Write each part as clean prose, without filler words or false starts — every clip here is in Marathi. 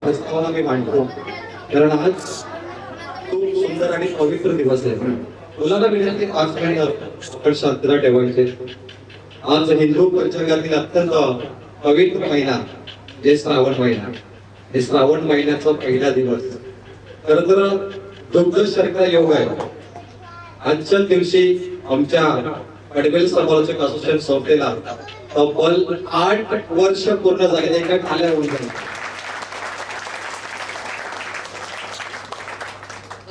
प्रस्तावना मी मांडतो कारण आज खूप सुंदर आणि पवित्र दिवस आहे. मुलांना विनंती 5 मिनिट शांतता ठेवायचे. आज हिंदू पंचांगातील अत्यंत पवित्र महिना जे श्रावण महिना, हे श्रावण महिन्याचा पहिला दिवस. खरं तर दुग्ध शर्करा योग आहे. आजच्या दिवशी आमच्या पडवेल समालोचक असोसिएशन संस्थेला तब्बल 8 वर्ष पूर्ण झालेले एका खाल्या होऊन गेले.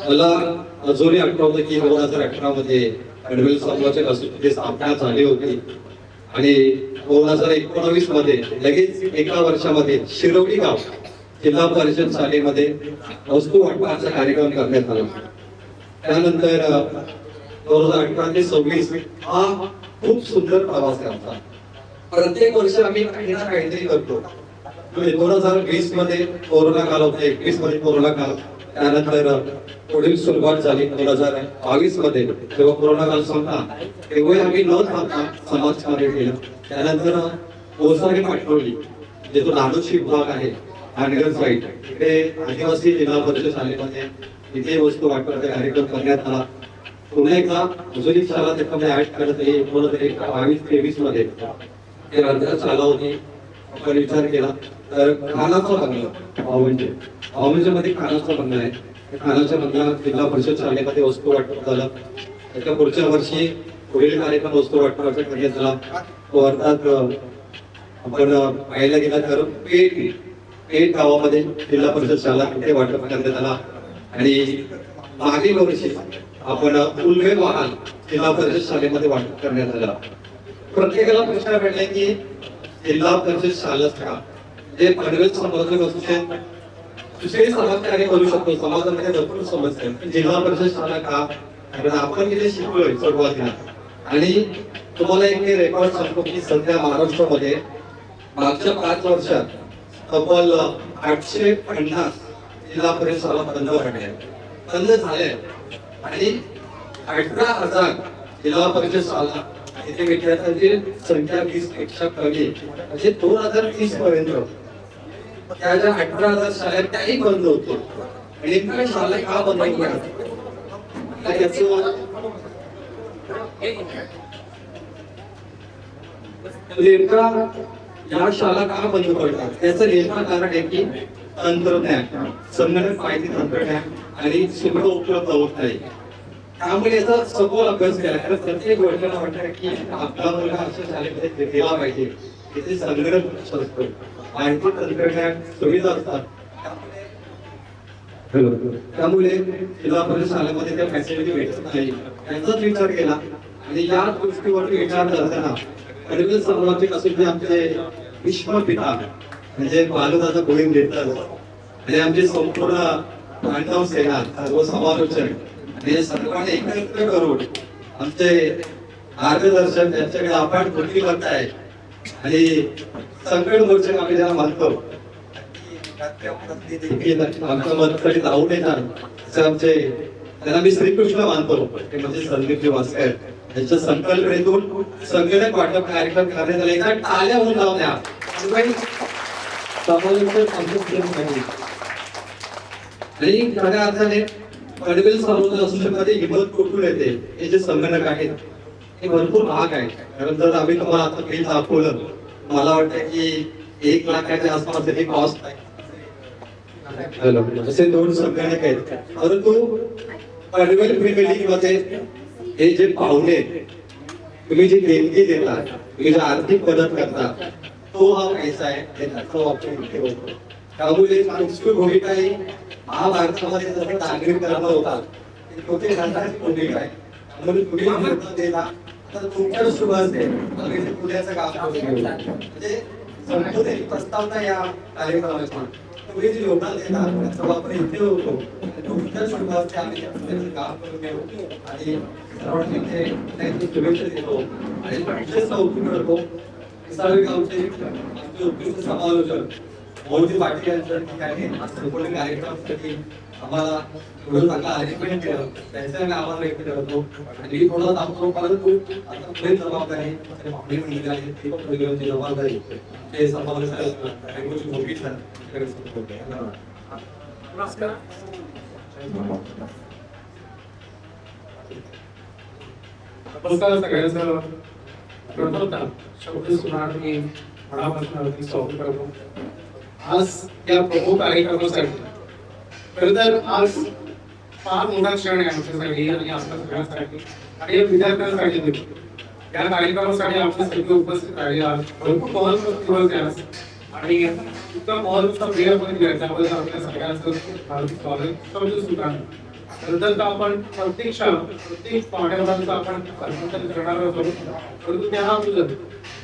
मला अजूनही आठवतं की 2018 मध्ये पडवेल समालोचक असोसिएशनची स्थापना झाली होती आणि 2019 मध्ये लगेच एका वर्षामध्ये शिरवली गाव जिल्हा परिषद शाळेमध्ये वस्तू वाटपाचा कार्यक्रम करण्यात आला. त्यानंतर 2018 ते 26 हा खूप सुंदर प्रवास आहे आमचा. प्रत्येक वर्षी आम्ही काही ना काहीतरी करतो. 2020 मध्ये कोरोना काल होता, 21 मध्ये कोरोना काल, त्यानंतर पुढील सुरुवात झाली 2022 मध्ये जेव्हा कोरोना काल संपला तेव्हा आम्ही न थांबता समाजकार्य केलं. त्यानंतर ओसारी पाठवली जे तो नादोशी विभाग आहे आनगर साईड तिकडे आदिवासी जिल्हा परिषद शाळेमध्ये तिथे वस्तू वाटपाचा कार्यक्रम करण्यात आला. पुन्हा एकदा अजून शाळा त्याच्यामध्ये ऍड करत आहे 2022-23 मध्ये ते अर्ध्या शाळा होती. आपण विचार केला तर खानाचा बंगला भावंजे मध्ये खानाचा बंगला आहे. खानाच्या बंगला जिल्हा परिषद शाळेमध्ये वस्तू वाटप झाला. त्याच्या पुढच्या वर्षी पुढील कार्यक्रम वस्तू वाटपाचा करण्यात आला. तो अर्थात आपण पाहायला गेला तर पेठ गावामध्ये जिल्हा परिषद शाळा तिथे वाटप करण्यात आला. आणि मागील वर्षी आपण उल्वे वाहन जिल्हा परिषद शाळेमध्ये वाटप करण्यात आला. प्रत्येकाला प्रश्न पडले की जिल्हा परिषद शाळा जे पनवेल समालोचक असोसिएशन दुसरे समाजकार्य करू शकतो. समाजामध्ये भरपूर समस्या आहे. जिल्हा परिषद शाळा का? कारण आपण तिथे शिकलोय सुरुवातीला. आणि तुम्हाला एक रेकॉर्ड सांगतो की सध्या महाराष्ट्रामध्ये मागच्या 5 वर्षात तब्बल 850 जिल्हा परिषद शाळा बंद झाल्या आणि 18,000 जिल्हा परिषद शाळा इथे विद्यार्थ्यांची संख्या 20 पेक्षा कमी म्हणजे 2030 पर्यंत त्या ज्या 18,000 शाळा त्याही बंद होतो. आणि नेमक्या शाळा का बंद होतात नेमका या शाळा का बंद पडतात त्याचं नेमकं कारण आहे की तंत्रज्ञान, संगणक माहिती तंत्रज्ञान आणि सुविधा उपलब्ध होत नाही. त्यामुळे याचा सखोल अभ्यास केला. कारण प्रत्येक वर्गाला वाटतं की आपला मुलगा अशा शाळेमध्ये गेला पाहिजे तिथे संगणक असतो, माहिती तंत्रज्ञान सुविधा असतात. त्यामुळे जिल्हा परिषद शाळेमध्ये त्या फॅसिलिटी भेटत नाही याचाच विचार केला. आणि या गोष्टीवर विचार करताना पनवेल समालोचक असोसिएशन आमचे विश्वपिता म्हणजे बालुदादा गोविंद देतात आणि आमचे संपूर्ण मांडव सेना सर्व समालोचक हे सर्वांनी एकत्र करून आमचे मार्गदर्शन त्यांच्याकडे आपण कृती करताय. आणि संकट मोर्चक आम्ही ज्याला मानतो आमच्या मदतीसाठी धावून येतात आमचे त्यांना मी श्रीकृष्ण मानतो ते म्हणजे संदीपजी वासकर यांच्या संकल्पनेतून संगणक वाटप कार्यक्रम करण्यात आले. एका टाळ्या होऊन जाऊ द्या. आणि खऱ्या अर्थाने पनवेल समालोचक असोसिएशनमध्ये हिंमत कुठून येते हे जे संगणक आहेत हे भरपूर महाग आहे. कारण जर आम्ही तुम्हाला आता बिल दाखवलं मला वाटतं की 1 लाखाच्या आसपास हे कॉस्ट आहे. असे 2 संगणक आहेत. परंतु पनवेल प्रीमियर लीग मध्ये हे जे पाहुणे तुम्ही जी देणगी देता, तुम्ही जे आर्थिक मदत करता तो हा पैसा आहे तो आपण ठेवतो. त्यामुळे संस्कृत भूमिका ही महाभारतामध्ये जसं नागरिकत्व होता कुठे भूमिका आहे. म्हणून तुम्ही मदत देता तर तुमच्या शुभ असते पुण्याचं काम करून म्हणजे संपूर्ण प्रस्तावना या कार्यक्रमाची तुम्ही जे योगदान देतात त्याचा वापर इथे होतो. तुमच्या शुभ असते आम्ही काम करून घेऊ आणि सर्वांनी शुभेच्छा देतो आणि विशेष कौतुक करतो. गावचे उपयुक्त समालोचक मोठी पाटील यांच्या ठिकाणी आज संपूर्ण कार्यक्रमासाठी आम्हाला एवढं चांगला अरेंजमेंट केलं त्यांच्या मी आम्हाला व्यक्त करतो आणि मी थोडा थांबतो परंतु आता पुढे जबाबदारी आपली मंडळी आहे ती पण पुढे घेऊन जबाबदारी ते समावेश मोठी धन्यवाद. नमस्कार सगळ्यांचं. प्रथमतः शब्द सुनार मी मनापासून अगदी स्वागत करतो आज या प्रमुख कार्यक्रमासाठी. खरं तर आज फार मोठा क्षण आहे आमच्यासाठी आणि आपल्या सगळ्यांसाठी आणि या विद्यार्थ्यांसाठी देखील. या कार्यक्रमासाठी आपण सगळे उपस्थित राहिले आहात. भरपूर महत्त्वाचा दिवस आहे आज आणि इतका महत्त्वाचा वेळ पण दिला त्याबद्दल आपल्या सगळ्यांचं हार्दिक स्वागत. शब्द सुनार नंतर आपण प्रत्येक पाहुण्यावरांचा आपण अभिनंदन करणार आहोत परंतु त्या अगोदर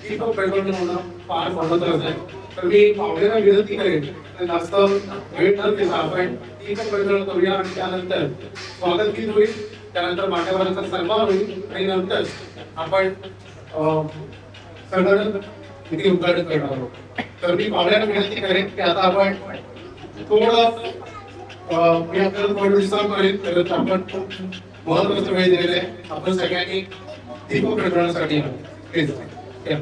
दीपक प्रज्वलन होणं फार महत्त्वाचं आहे. तर मी पाहुण्यांना विनंती करेन जास्त वेळ न घेता आपण दीपक प्रज्वलन करूया आणि त्यानंतर स्वागत गीत होईल, त्यानंतर मान्यवरांचा सन्मान होईल आणि नंतर आपण संघटन किती उद्घाटन करणार आहोत. तर मी पाहुण्यांना विनंती करेन की आता आपण थोडं मी आपल्याला थोडं डिस्टर्ब करेन तर आपण खूप महत्त्वाचा वेळ दिलेला आहे. आपण सगळ्यांनी दीपक प्रज्वलनासाठी प्लीज या.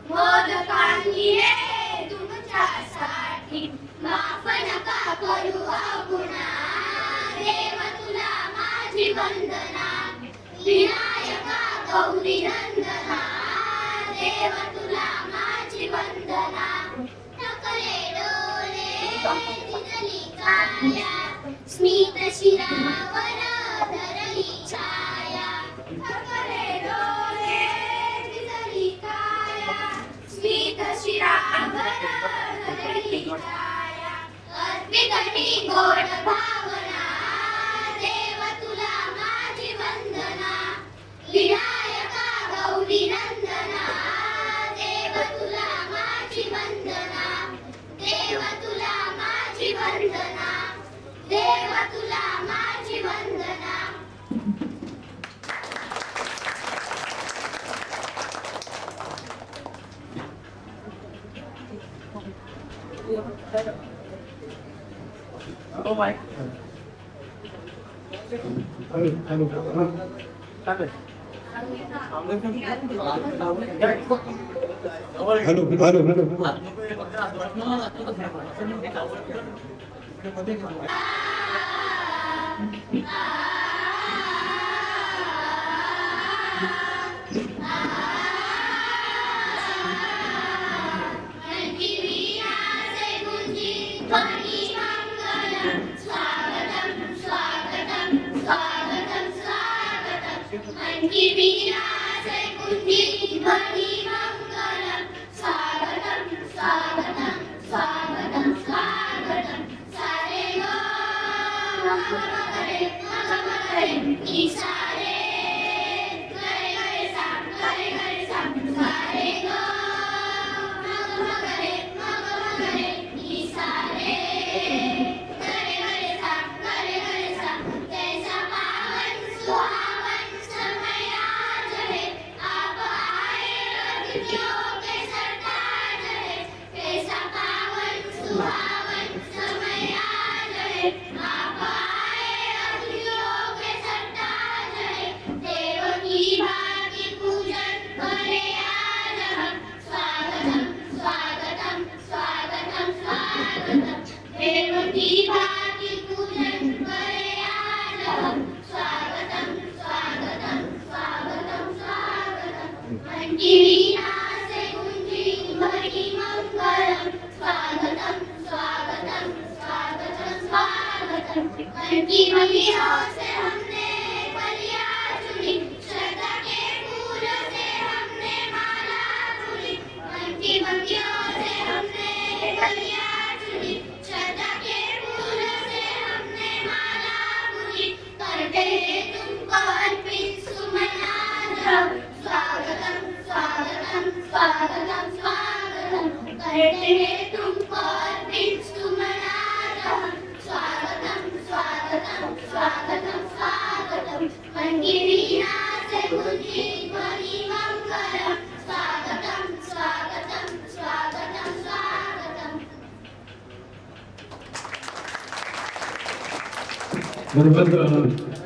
मोदकांनी जिजली काया स्मित शिरावर धरली छाया थकले डोळे जिजली काया स्मित शिरावर धरली छाया अर्पित मी गोड भावना देव तुला माझी वंदना विनायका गौरी नंदना देव तुला माझी वंदना देव तुला माझी वंदना देव तुला माझी वंदना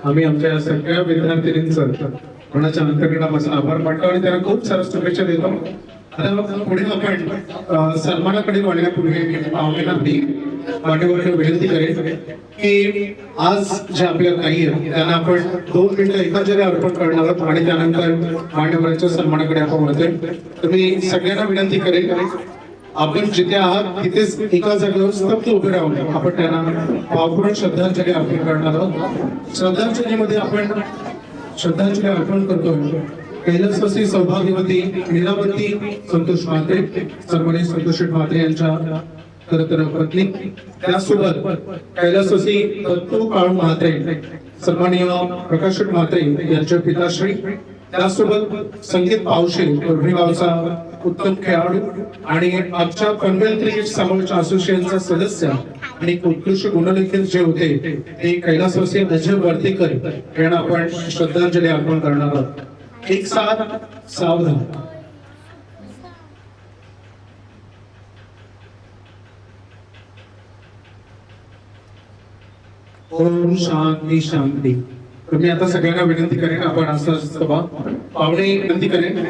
आम्ही आमच्या सगळ्या विद्यार्थिनींचं कोणाच्या अंतकरणापासून आभार मानतो आणि त्यांना खूप साऱ्या शुभेच्छा देतो. आता पुढे आपण सन्मानाकडे वळण्यापूर्वी पाहुण्यांना मी मान्यवरांना विनंती करेन की आज जे आपल्या काही आहेत त्यांना आपण 2 मिनिटं एकांजली अर्पण करणार आहोत आणि त्यानंतर मान्यवरांच्या सन्मानाकडे आपण वळतोय. तर मी सगळ्यांना विनंती करेन आपण जिथे आहात तिथेच एका जागेवर स्तब्ध उभे राहून आपण त्यांना भावपूर्ण श्रद्धांजली अर्पण करणार आहोत. श्रद्धांजलीमध्ये आपण श्रद्धांजली अर्पण करतोय कैलासवासी सौभाग्यवती लीलावती संतोष म्हात्रे, सन्माननीय संतोष म्हात्रे यांच्या खरतर पत्नी, त्यासोबत कैलासवासी दत्तू काळू म्हात्रे, सन्माननीय प्रकाश म्हात्रे यांचे पिताश्री, त्यासोबत संगीत पावशे परभणी गावचा उत्तम खेळाडू आणि आमच्या पनवेल क्रिकेट समालोचन असोसिएशनचा सदस्य आणि उत्कृष्ट गुणलेखक जे होते ते कैलासवासी अजय वर्तेकर यांना आपण श्रद्धांजली अर्पण करणार आहोत. एक साथ सावधान. ओम शांती शांती. मी आता सगळ्यांना विनंती करेन आपण असं सभा पाहुणे विनंती करेन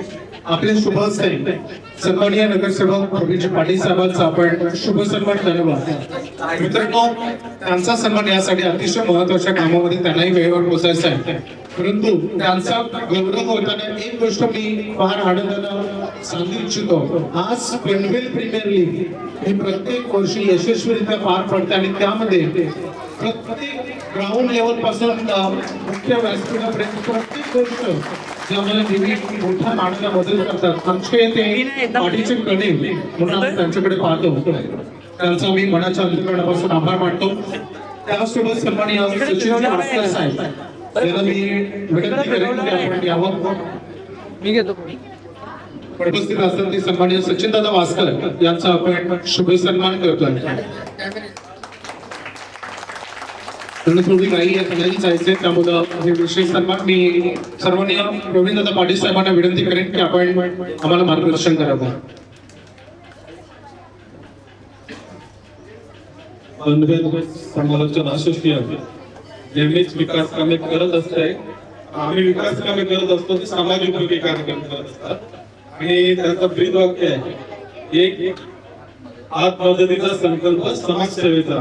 आपले शुभ हस्ते सन्माननीय नगरसेवक रवींद्र पाटील साहेबांचा आपण शुभ सन्मान करावा. मित्रांनो, त्यांचा सन्मान यासाठी अतिशय महत्वाच्या कामामध्ये त्यांनाही वेळेवर पोहोचायचं आहे, परंतु त्यांचा गौरव होताना एक गोष्ट मी फार आनंदानं सांगू इच्छितो, आज पनवेल प्रीमियर लीग ही प्रत्येक वर्षी यशस्वीरित्या पार पडते आणि त्यामध्ये प्रत्येक ग्राउंड लेवल पासून मुख्य व्यासपीठापर्यंत प्रत्येक गोष्ट ज्यामध्ये विविध मोठ्या मानाला मदत करतात. आमचे ते पाठीचे कणे म्हणून आम्ही त्यांच्याकडे पाहतो, त्यांचा मी मनाच्या अंतकरणापासून आभार मानतो. त्यासोबत सन्माननीय सचिन भास्कर साहेब यांना मी विनंती करेन की आपण यावर मी घेतो. उपस्थित असताना सन्माननीय सचिनदादा भास्कर यांचा आपण शुभ सन्मान करतोय. त्यांना थोडी काही खाली जायचंय, त्यामुळे हे विशेष सन्मान मी सर्वांनी प्रवीणदादा पाटील साहेबांना विनंती करेन की आपण आम्हाला मार्गदर्शन करावं. पनवेल समालोचन असोसिएशन नेहमीच विकास कामे करत असते. आम्ही विकास कामे करत असतो ते समाज उपयोगी कार्यक्रम करत असतात आणि त्यांचा ब्रीद वाक्य आहे, एक हात मदतीचा संकल्प समाजसेवेचा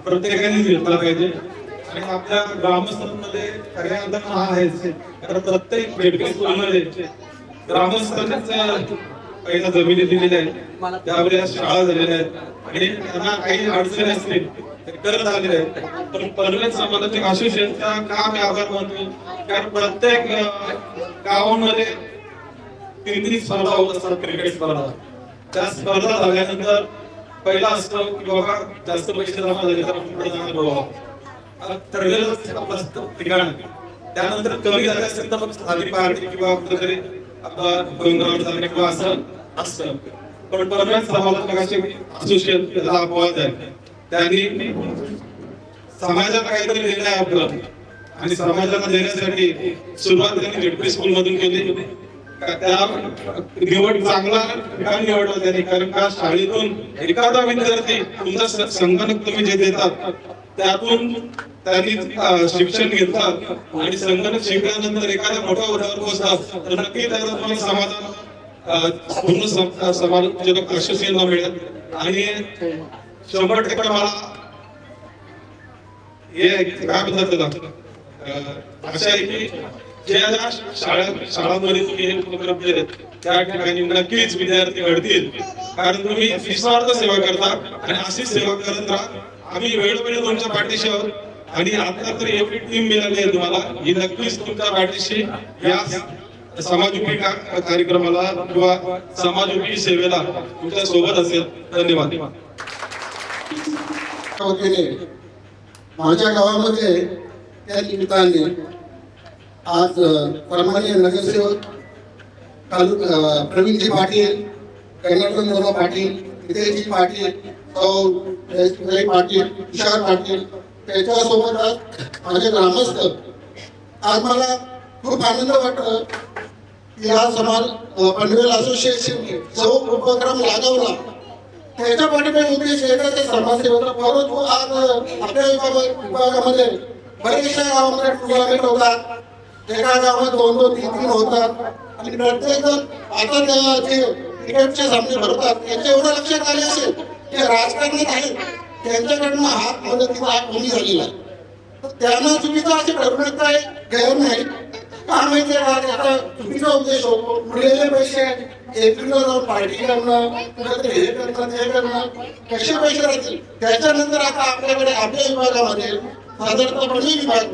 प्रत्येकाने घेतला पाहिजे. आणि आपल्या ग्रामस्थांमध्ये खऱ्या अर्थानं हा आहेच, कारण प्रत्येक भेटके स्कूलमध्ये ग्रामस्थांच्या पहिल्या जमिनी दिलेल्या आहेत, त्यावेळेला शाळा झालेल्या आहेत आणि त्यांना काही अडचणी असतील ते करत आलेले आहेत. पण पनवेल समाजाचे असोसिएशनचा काम आहे आभार मानतो, कारण प्रत्येक गावांमध्ये 3 स्पर्धा होत असतात, क्रिकेट स्पर्धा. त्या स्पर्धा झाल्यानंतर पहिला असतो की बाबा जास्त पैसे जमा झाले तर आपण पुढे जाणार बाबा ठरलेलं ठिकाण. त्यानंतर कमी झाले असेल तर मग स्थानिक पार्टी किंवा कुठेतरी किंवा असं असतं. पण पनवेल समाजाचे असोसिएशन त्याला अपवाद आहे. त्यांनी समाजाला काहीतरी देणं आहे आपलं आणि समाजाला देण्यासाठी सुरुवात त्यांनी जेडपी स्कूल मधून केली. त्या निवड चांगला ठिकाण निवडला त्यांनी, कारण का शाळेतून एखादा विद्यार्थी तुमचा संगणक तुम्ही जे देतात त्यातून त्यांनी शिक्षण घेतलं आणि संगणक शिकल्यानंतर एखाद्या मोठ्या हुद्द्यावर पोहोचतात तर नक्की त्याचा तुम्हाला समाधान पूर्ण समाज असोसिएशनला मिळेल. आणि 100% मला हे काय म्हणतात त्याला अशा आहे की ज्या ज्या शाळांमध्ये तुम्ही हे उपक्रम केले त्या ठिकाणी नक्कीच विद्यार्थी घडतील, कारण तुम्ही निस्वार्थ सेवा करता आणि अशीच सेवा करत राहा. आम्ही वेळोवेळी तुमच्या पाठीशी आहोत आणि आता तर एवढी टीम मिळाली आहे तुम्हाला, ही नक्कीच तुमच्या पाठीशी या समाजोपयोगी कार्यक्रमाला किंवा समाजोपयोगी सेवेला तुमच्या सोबत असेल. धन्यवाद. माझ्या गावामध्ये त्या निमित्ताने आज सन्माननीय नगरसेवक प्रवीणजी पाटील, कन्याटन पाटील, हितेशजी पाटील, पाटील, तुषार पाटील, त्याच्यासोबत माझे ग्रामस्थ, आज मला खूप आनंद वाटतो की हा पनवेल असोसिएशनने जो उपक्रम राबवला त्याच्या पाठीमागे उद्देश एकच समाजसेवेचा. परंतु आज आपल्या विभागामध्ये बरेचशा गावामध्ये टुर्नामेंट होतात, एका गावात 2-2, 3-3 होतात आणि प्रत्येक जण आता जे क्रिकेटचे सामने भरतात त्यांच्या एवढं लक्षात आले असेल की राजकारणात आहेत त्यांच्याकडनं हात मदतीचा कमी झालेला आहे. तर त्यांना चुकीचा असे ठरवण्यात काय गैर नाही का माहितीये का, त्याचा चुकीचा उद्देश होतो. उरलेले पैसे एकला जाऊन पार्टी करणं, कुठेतरी हे करणं ते करणं, कसे पैसे राहतील. त्याच्यानंतर आता आपल्याकडे आपल्या विभागामध्ये साधारणतः विभाग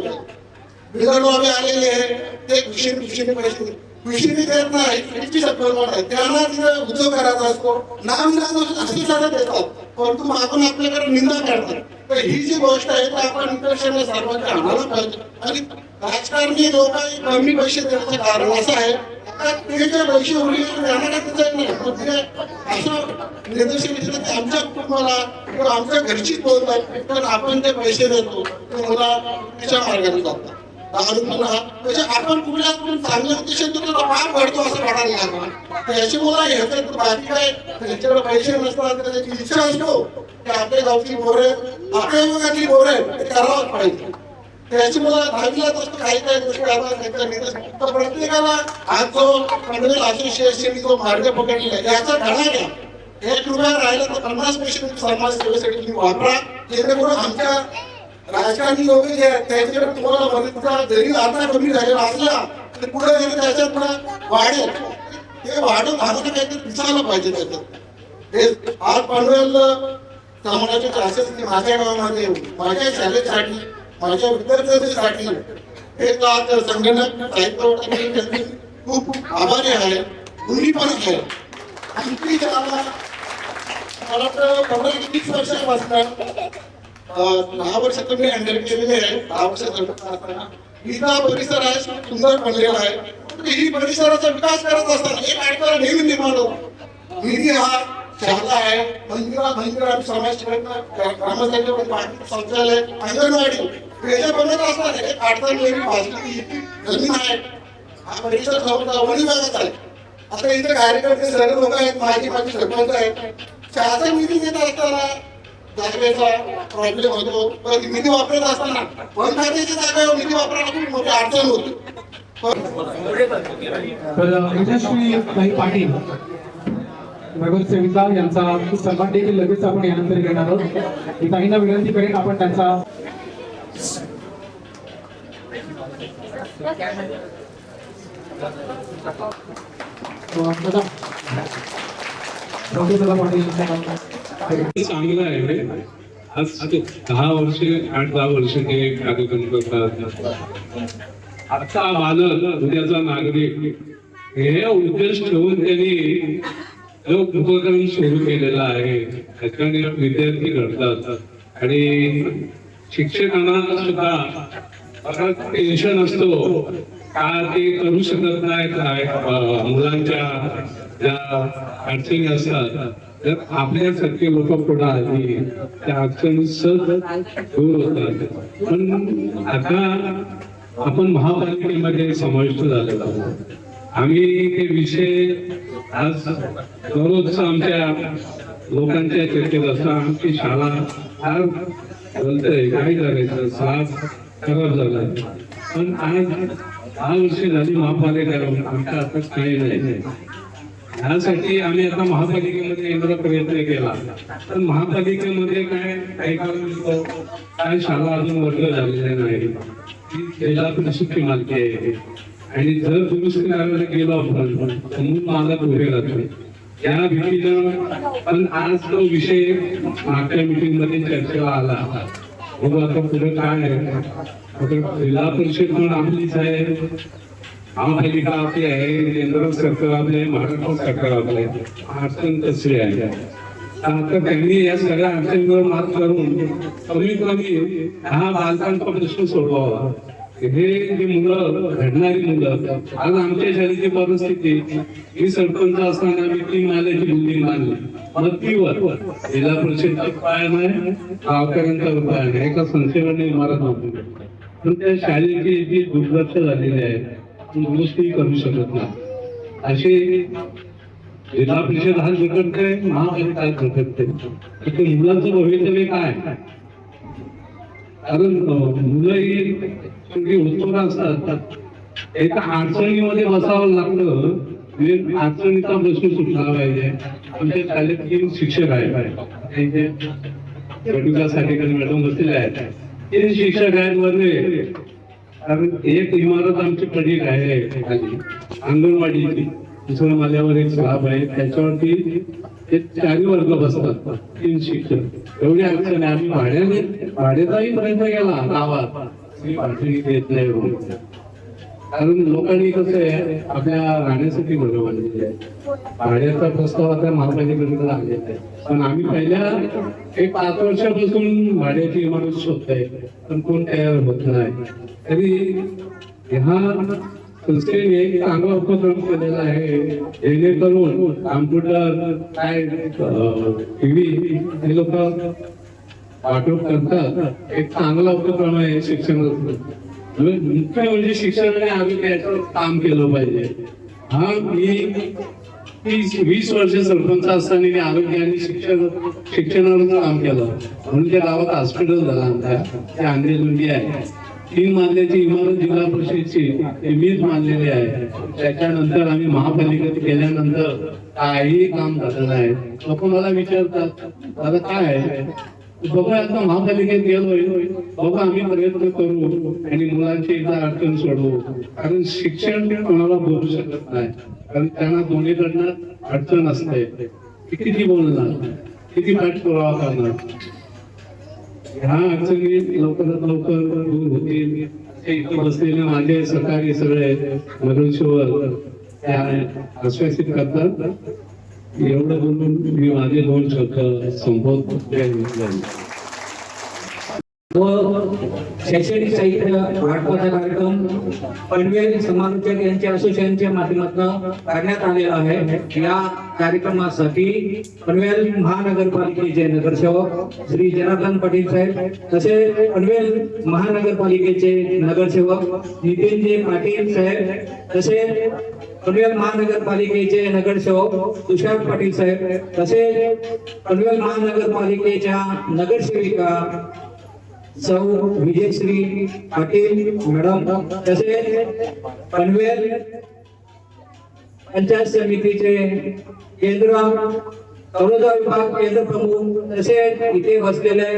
विदर्भावे आलेले आहे ते कृषीने पैसे कृषीने देत नाही, कृषी संकल्पना आहे त्यांना तिथे उद्योग करायचा असतो, नाव असे साधे देतात परंतु आपण आपल्याकडे निंदा करतात. तर ही जी गोष्ट आहे तर आपण निदर्शनाला सर्वांनी आणायला पाहिजे. आणि राजकारणी लोक कमी पैसे देण्याचं कारण असं आहे ते जे पैसे उरले त्यांना काय त्याचं नाही असं निदर्शन दिलं की आमच्या कुटुंबाला किंवा आमच्या घरचीच बोलतात तर आपण ते पैसे देतो तर मला त्याच्या मार्गाने जातात. म्हणजे आपण कुठल्या चांगल्या उद्देशाने त्याचा पार पडतो असं वाटायला लागलं. त्याची मुलं ह्याच्यात बाकी काय त्यांच्याकडे पैसे नसतात तर त्याची इच्छा असतो की आपल्या गावची बोरे आपल्या विभागातली बोरे ते करावंच पाहिजे. त्याची मुलं दहावीलाच असतो काही काही गोष्टी आता त्यांच्या निदर्शन. तर प्रत्येकाला आज जो पनवेल असोसिएशनने जो मार्ग पकडलेला आहे याचा धडा घ्या. 1 रुपया राहिला तर 50 पैसे समाज सेवेसाठी तुम्ही वापरा, जेणेकरून आमच्या राजकारणी लोक जे आहेत त्यांच्याकडे तुम्हाला मदतीचा जरी आता कमी झालेला असला तर पुढे त्याच्यात वाढेल. ते वाढत आम्हाला काहीतरी दिसायला पाहिजे त्याच्यात. हे आज पनवेल समाजाचे क्लासेस माझ्या गावामध्ये माझ्या शाळेसाठी माझ्या विद्यार्थ्यांसाठी हे क्लास संगणक साहित्य खूप आभारी आहे, ऋणी पण आहे. आणखी मला वाटतं 15-20 वर्षापासून 10 वर्ष तुम्ही हँडल केलेले आहे. 10 वर्ष असताना इथला परिसर आहे सुंदर बनलेला आहे. ही परिसराचा विकास करत असताना एक अडथळा नेहमी निर्माण होतो. निधी हा शाळा आहे, मंदिरा समाजसेवा ग्रामपंचायत शौचालय अंगणवाडी याच्या बनत असताना एक अडथळा नेहमी भाजली जमीन आहे. हा परिसर वणी भागात आहे. आता इथे कार्यकर्ते सर्व लोक आहेत, माझी सरपंच आहेत. शासन निधी देत असताना जागेचा प्रॉब्लेम होतो, पण निधी वापरत असताना वन खात्याच्या जागेवर निधी वापरायला खूप मोठी अडचण होती. तर यशस्वी पाटील नगरसेविका यांचा सन्मान देखील लगेच आपण यानंतर घेणार आहोत. मी काहींना विनंती करेन आपण त्यांचा चांगलं आहे. आज 10 वर्ष 8-10 वर्ष ते कार्यक्रम करतात. आजचा बालक उद्याचा नागरिक हे उद्देश ठेवून त्यांनी जो उपक्रम सुरू केलेला आहे त्याच्याने विद्यार्थी घडतात आणि शिक्षकांना सुद्धा टेन्शन असतो का ते करू शकत नाही काय मुलांच्या ज्या अडचणी असतात तर आपल्यासारखे लोक पुढे आली त्या अडचणी सहज दूर होतात. पण आता आपण महापालिकेमध्ये समाविष्ट झालेलो आहोत. आम्ही ते विषय आज दररोज आमच्या लोकांच्या चर्चेत असता आमची शाळा फार बोलतंय काय करायचं स्लाब खराब झालाय. पण आज 10 वर्ष झाली महापालिका आमच्या हातात काही नाही. यासाठी आम्ही आता महापालिकेमध्ये येण्याचा प्रयत्न केला. पण महापालिकेमध्ये काय काय शाळा अजून वर्ग झालेल्या नाही. जिल्हा परिषदची मालकी आहे आणि जर दुरुस्ती करायला गेलो आपण म्हणून मला उभे राहतो या भीतीनं. पण आज तो विषय मागच्या मीटिंग मध्ये चर्चेला आला. बघू आता पुढे काय आहे. जिल्हा परिषद पण आपलीच आहे, महापालिका आपली आहे, केंद्र सरकार आपले आहे, महाराष्ट्र सरकार आपले आहे. अडचण कसली आहे आता त्यांनी या सगळ्या अडचणीवर मात करून कमीत कमी हा बालकांचा प्रश्न सोडवावा. हे जी मुलं घडणारी मुलं आज आमच्या शाळेची परिस्थिती मी सरपंच असताना मी 3 माल्याची बिल्डिंग बांधली मत्तीवर. जिल्हा परिषदचा उपाय नाही, गावकऱ्यांचा उपाय नाही, एका संस्थेवर इमारत नव्हती. पण त्या शाळेची जी दुर्लक्ष झालेली आहे दुरुस्ती करू शकत नाही. अशी जिल्हा परिषद हा झटकते, महापालिका झटकते. ते मुलांचं भवितव्य काय? कारण मुलं ही उत्सुक असतात. एका अडचणीमध्ये बसावं लागतं. अडचणीचा प्रश्न सुटला पाहिजे. आमच्या शाळेत 3 शिक्षक आहेत, गटविकासाठी मॅडम बसलेले आहेत. 3 शिक्षक आहेत वरले. कारण एक इमारत आमची पडीक आहे अंगणवाडीची, दुसऱ्या माल्यावर एक स्लॅब आहे, त्याच्यावरती ते 4 वर्ग बसतात 3 शिक्षक. एवढी अडचण आहे. आम्ही भाड्याचाही प्रयत्न केला गावात, भाडे देत नाही म्हणून. कारण लोकांनी कसं आहे आपल्या राहण्यासाठी घर बांधलेली आहे. भाड्याचा प्रस्ताव आता महापालिकेकडे आलेला आहे. पण आम्ही पहिल्या 5 वर्षापासून भाड्याची इमारत शोधतोय पण कोण तयार होत नाही. तरी ह्या संस्थेने एक चांगला उपक्रम केलेला आहे जेणेकरून कॉम्प्युटर काय टीव्ही हे लोक वाटप करतात. एक चांगला उपक्रम आहे शिक्षणाचा. मुख्य म्हणजे शिक्षणाने आम्ही त्याच्यावर काम केलं पाहिजे. हा मी 20 वर्ष सरपंच असताना आरोग्य आणि शिक्षणावर काम केलं म्हणून त्या गावात हॉस्पिटल झालं आमच्या. ते अंधेजुंगी आहे. 3 माल्याची इमारत जिल्हा परिषदची मीच मानलेली आहे. त्याच्यानंतर आम्ही महापालिकेत केल्यानंतर काही काम झालं नाही. लोक मला विचारतात दादा काय आहे बघा आता महापालिकेत गेलोय, बघा आम्ही प्रयत्न करू आणि मुलांची एकदा अडचण सोडवू, कारण शिक्षण कोणाला बोलू शकत नाही, कारण त्यांना दोन्हीकडनं अडचण असते. किती बोलणार, किती पाठपुरावा करणार. ह्या अडचणी लवकरात लवकर दूर होतील इथं बसलेले माझे सहकारी सगळे नगरसेवक त्या आश्वासित करतात. एवढं बोलून मी माझे 2 शब्द संपवतो. व शैक्षणिक साहित्य वाटपाचा कार्यक्रम पनवेल समालोचक यांच्या असोसिएशनच्या माध्यमातून करण्यात आलेला आहे. या कार्यक्रमासाठी पनवेल महानगरपालिकेचे नगरसेवक श्री जनार्दन पाटील साहेब, तसेच पनवेल महानगरपालिकेचे नगरसेवक नितीनजी पाटील साहेब, तसेच पनवेल महानगरपालिकेचे नगरसेवक तुषार पाटील साहेब, तसेच पनवेल महानगरपालिकेच्या नगरसेविका सौ विजयश्री पाटील मॅडम, तसेच पनवेल पंचायत समितीचे केंद्र तळोजा विभाग केंद्र प्रमुख, तसेच इथे बसलेले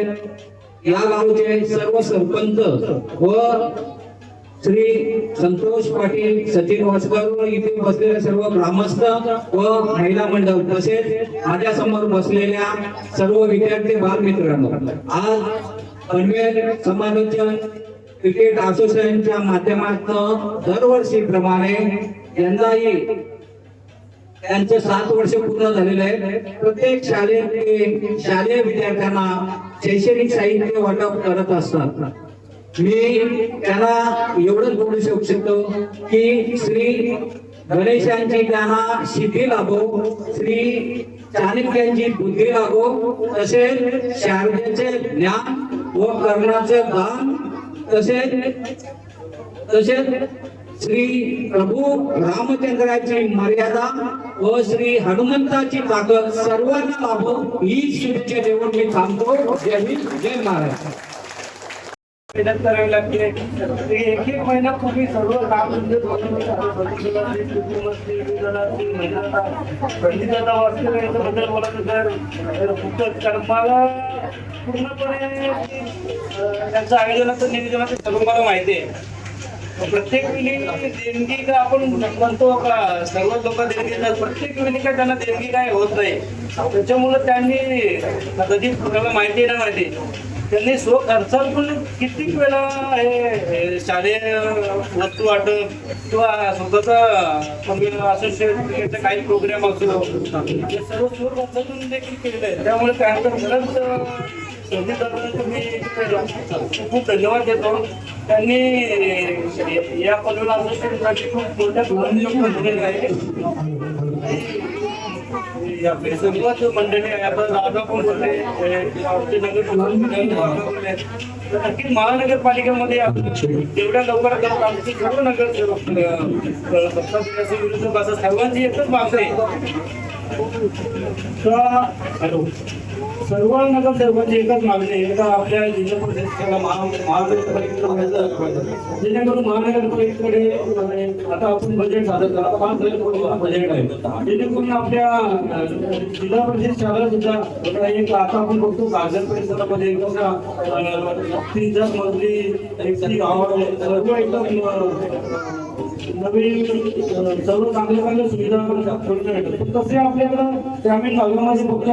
या गावचे सर्व सरपंच व श्री संतोष पाटील, सचिन वासकर, इथे बसलेले सर्व ग्रामस्थ व महिला मंडळ, तसेच माझ्या समोर बसलेल्या सर्व विद्यार्थी बालमित्रांनो, आज पनवेल समालोचन क्रिकेट असोसिएशनच्या माध्यमातून दरवर्षीप्रमाणे यंदाही त्यांचे 7 वर्ष पूर्ण झालेले आहे. प्रत्येक शालेय विद्यार्थ्यांना शैक्षणिक साहित्य वाटप करत असतात. मी त्यांना एवढंच बोलू शकतो की श्री गणेशांची त्यांना सिद्धी लाभो, श्री चाणक्यांची बुद्धी लाभो, तसेच शारदेचे ज्ञान व कर्णाचे दान, तसेच श्री प्रभू रामचंद्राची मर्यादा व श्री हनुमंताची ताकद सर्वांना लाभो, ही शुभेच्छा देऊन मी थांबतो. जय हिंद, जय महाराष्ट्र. मेहनत करावी लागते. एक महिन्यापूर्वी सर्व काम पंडितांना वाचलेलं याच्याबद्दल बोलायचं तर खूपच, कारण मला पूर्णपणे त्यांचं आयोजनाचं नियोजनाचं सर्व मला माहिती आहे. प्रत्येक वेळी देणगी का आपण म्हणतो का सर्व लोक देणगी देतात, प्रत्येक वेळी काय त्यांना देणगी काय होत नाही. त्याच्यामुळं त्यांनी कधी मला माहिती आहे ना माहिती, त्यांनी स्वखर्चातून कित्येक वेळा हे शालेय वस्तू वाटप किंवा स्वतःचा असोसिएशनचे काही प्रोग्राम असो, हे सर्व स्वखर्चातून देखील केलेलं आहे. त्यामुळे त्यांचं खरंच मी खूप धन्यवाद देतो. त्यांनी या पनवेल असोसिएशनसाठी खूप मोठ्या प्रमाणात योगदान दिलेलं आहे. आपली सर्वच मंडळी आहे, आपण दादा पण बोलले, आमचे नक्की महानगरपालिकेमध्ये जेवढ्या लवकरात लवकर आमची सर्व नगरसेवक विरोधक असं सर्वांची एकच मागणी आहे. सर्व नगरसेवकांची एकच मागणी आहे का आपल्या जिल्हा परिषदेला जेणेकरून महानगरपालिकेकडे आता आपण बजेट सादर करा, 5 लाख बजेट आहे, जेणेकरून आपल्या जिल्हा परिषद शाळा सुद्धा एक आता आपण बघतो गाजर परिसरामध्ये एकदम 3,000 मजली एक गाव सर्व एकदम नवीन सर्व चांगल्या सुविधा तसे आपल्याकडं ग्रामीण भागामध्ये फक्त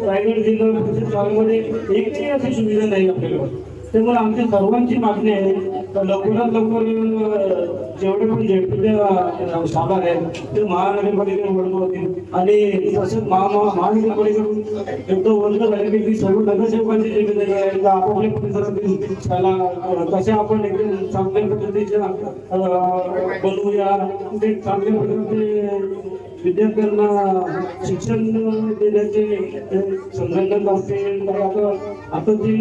रायगड जिल्हा परिषद शाळेमध्ये एकही अशी सुविधा नाही आपल्याकडे. त्यामुळे आमच्या सर्वांची मागणी आहे लवकरात लवकर जेवढे पण जेवढे शाळा आहेत ते महानगरपालिकेने वळवतील आणि तसंच महानगरपालिकेकडून एकदा वर्ग झाले की सर्व नगरसेवकांची जिम्मेदारी आहे आपापल्या परिसरातील शाळा कशा आपण एकदम चांगल्या पद्धतीच्या बनवूया, ते चांगल्या पद्धतीचे विद्यार्थ्यांना शिक्षण देण्याचे संघटना असेल. आता जी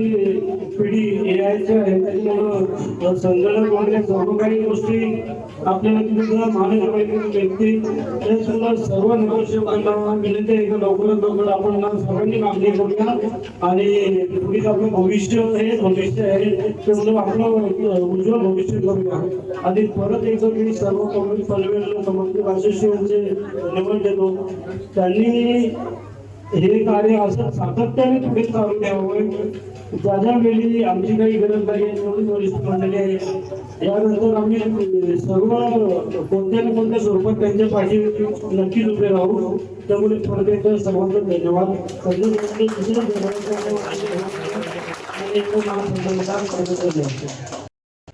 पिढी AI आहे त्याच्यामुळं संगणक वगैरे सर्व काही गोष्टी आपल्याला तिथे महानगरपालिकेत भेटतील. त्याच्यामुळं सर्व नगरसेवकांना विनंती आहे की लवकरात लवकर आपण सर्वांनी मागणी करूया आणि पुढील आपलं भविष्य हे भविष्य आहे त्यामुळे आपलं उज्ज्वल भविष्य करूया. आणि परत एकदा मी सर्व पनवेल समर्पित असोसिएशनचे निवड देतो. त्यांनी हे कार्य असं सातत्याने पुढे चालू द्यावं. ज्या ज्या वेळी आमची काही गरज लागेल एवढी वरिष्ठ मंडळी आहे यानंतर आम्ही सर्व कोणत्या ना कोणत्या स्वरूपात त्यांच्या पाठी नक्कीच उभे राहू. त्यामुळे थोडक्यात सर्वांना धन्यवाद.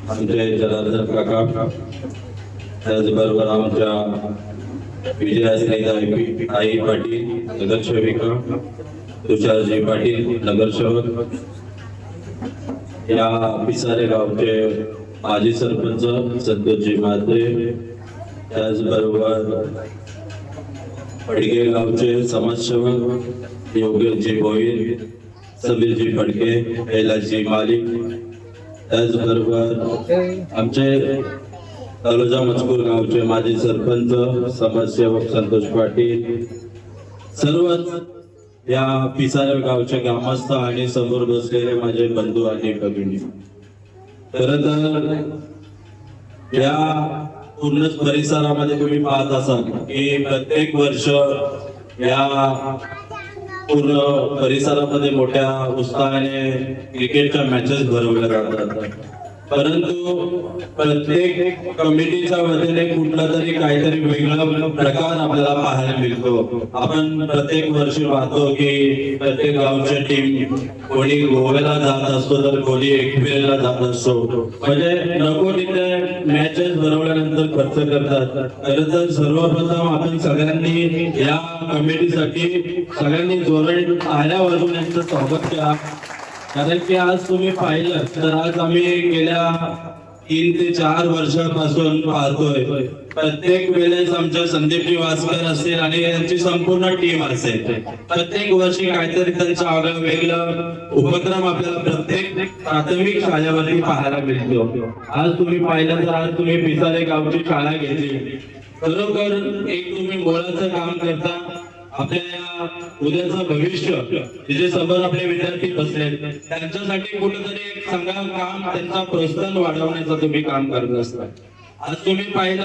आमचे जनार्दन काका त्याचबरोबर आमच्या विजयाश्री आई पाटील नगरसेविका, तुषारजी पाटील नगरसेवक, या पिसारे गावचे माजी सरपंच संतोषजी म्हात्रे, त्याचबरोबर पडगे गावचे समाजसेवक योगेशजी भोईर, समीरजी फडके, कैलासजी मालिक, त्याचबरोबर आमचे तलोजा मजकूर गावचे माजी सरपंच समाजसेवक संतोष पाटील, सर्वच या पिसारे गावचे ग्रामस्थ आणि समोर बसलेले माझे बंधू आणि भगिनी. खरं तर या पूर्ण परिसरामध्ये तुम्ही पाहत असाल की प्रत्येक वर्ष या पूर्ण परिसरामध्ये मोठ्या उत्साहाने क्रिकेटच्या मॅचेस भरवल्या जातात. परंतु प्रत्येक कमिटीच्या वतीने कुठला तरी काहीतरी वेगळा प्रकार आपल्याला पाहायला मिळतो. आपण प्रत्येक वर्षी पाहतो की प्रत्येक गावची टीम कोणी गोव्याला जात असतो तर कोणी एकविरेला जात असतो. म्हणजे नको तिथे मॅचेस भरवल्यानंतर खर्च करतात. खरं तर सर्वप्रथम आपण सगळ्यांनी या कमिटीसाठी सगळ्यांनी जोरात टाळ्या वाजवून यांचं स्वागत केलं. कारण की आज तुम्ही पाहिलं तर आज आम्ही गेल्या 3 ते 4 वर्षापासून पाहतोय प्रत्येक वेळेस आमच्या संदीपजी वासकर असतील आणि यांची संपूर्ण टीम असेल, प्रत्येक वर्षी काहीतरी त्यांचं आगळं वेगळं उपक्रम आपल्याला प्रत्येक प्राथमिक शाळेवरती पाहायला मिळतो. आज तुम्ही पाहिलं तर आज तुम्ही पिसारे गावची शाळा घेतली. खरोखर एक तुम्ही मोलाचं काम करता. आपल्या या उद्याचं भविष्य तिथे समोर आपले विद्यार्थी बसले त्यांच्यासाठी कुठेतरी एक चांगलं काम त्यांचा प्रोत्साहन वाढवण्याचं तुम्ही काम करत असता. आज तुम्ही पाहिलं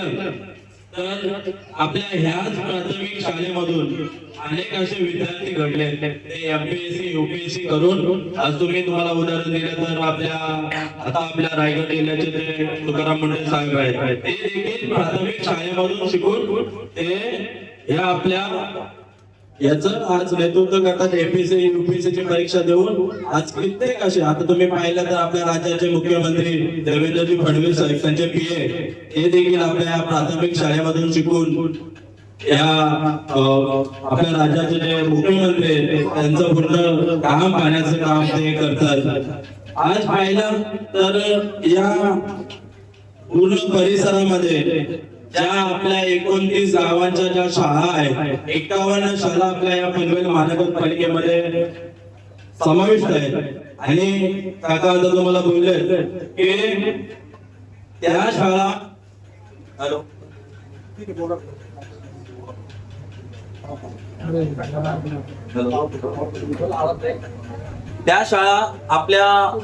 तर आपल्या ह्याच प्राथमिक शाळेमधून अनेक असे विद्यार्थी घडले ते एमपीएससी यूपीएससी करून आज तुम्हाला उदाहरण दिलं तर आपल्या रायगड जिल्ह्याचे ते तुकाराम मुंडे साहेब आहेत, ते देखील प्राथमिक शाळेमधून शिकून ते या आपल्या याचं आज नेतृत्व करतात. एपीएससी यूपीएससी ची परीक्षा देऊन आज कित्येक असे, आता तुम्ही पाहिलं तर आपल्या राज्याचे मुख्यमंत्री देवेंद्रजी फडणवीस साहेब त्यांचे पीए हे देखील आपल्या प्राथमिक शाळेमधून शिकून या आपल्या राज्याचे जे मुख्यमंत्री त्यांचं पूर्ण काम पाहण्याचं काम ते करतात. आज पाहिलं तर या पूर्ण परिसरामध्ये ज्या आपल्या 29 गावांच्या ज्या शाळा आहेत, 51 शाळा आपल्या या पनवेल महानगरपालिकेमध्ये समाविष्ट आहेत. आणि काका आता तुम्हाला बोलले की त्या शाळा त्या शाळा आपल्या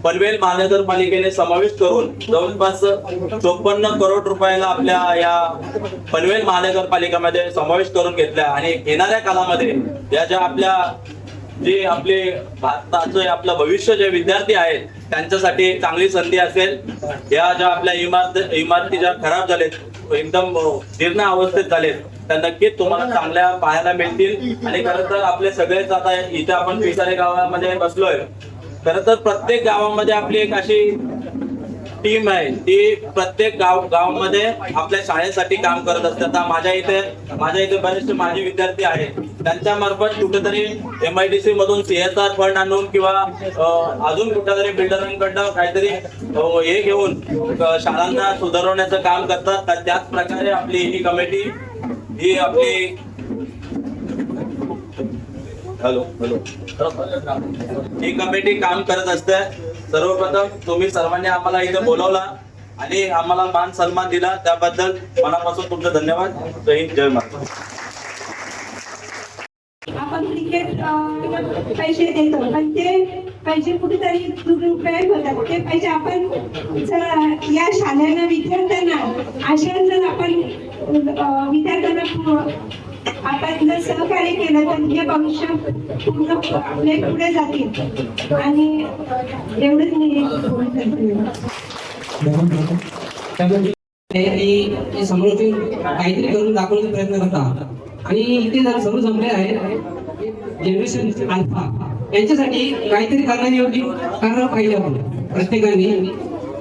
पनवेल महानगरपालिकेने समाविष्ट करून जवळपास 54 करोड रुपयाला आपल्या या पनवेल महानगरपालिकेमध्ये समाविष्ट करून घेतल्या. आणि येणाऱ्या काळामध्ये या ज्या आपल्या जे आपले भारताचे आपलं भविष्य जे विद्यार्थी आहेत त्यांच्यासाठी चांगली संधी असेल. या ज्या आपल्या इमारती ज्या खराब झालेत एकदम जीर्ण अवस्थेत झालेत त्या नक्कीच तुम्हाला चांगल्या पाहायला मिळतील. आणि खरं तर आपले सगळेच आता इथे आपण पिसारे गावामध्ये बसलोय. खरं तर प्रत्येक गावामध्ये आपली एक अशी टीम आहे ती प्रत्येक गावामध्ये आपल्या शाळेसाठी काम करत असतात. माझ्या इथे बरेचसे माजी विद्यार्थी आहेत त्यांच्या मार्फत कुठेतरी MIDC मधून CSR फंड आणून किंवा अजून कुठेतरी बिल्डरांकडनं काहीतरी हे घेऊन शाळांना सुधारवण्याचं काम करतात. त्याच प्रकारे आपली ही कमिटी ही आपली ही कमिटी काम करत असते. सर्वप्रथम तुम्ही सर्वांनी आम्हाला इथे बोलवला आणि आम्हाला मान सन्मान दिला त्याबद्दल मनापासून तुमचे धन्यवाद. जय हिंद, जय महाराष्ट्र. आपण क्रिकेट पैसे देतो पण ते पैसे कुठेतरी दुरुपयोग होतात. ते पैसे आपण जर या शाळांना विद्यार्थ्यांना अशा जर आपण विद्यार्थ्यांना आपण जर सहकार्य केलं तर हे भविष्य पूर्ण आपले पुढे जातील. आणि एवढंच मी समोरून काहीतरी करून दाखवण्याचा प्रयत्न करतात. आणि इथे जर सर्व जमले आहे जनरेशन अल्फा यांच्यासाठी काहीतरी करण्याची योग्य करायला पाहिजे. आपण प्रत्येकाने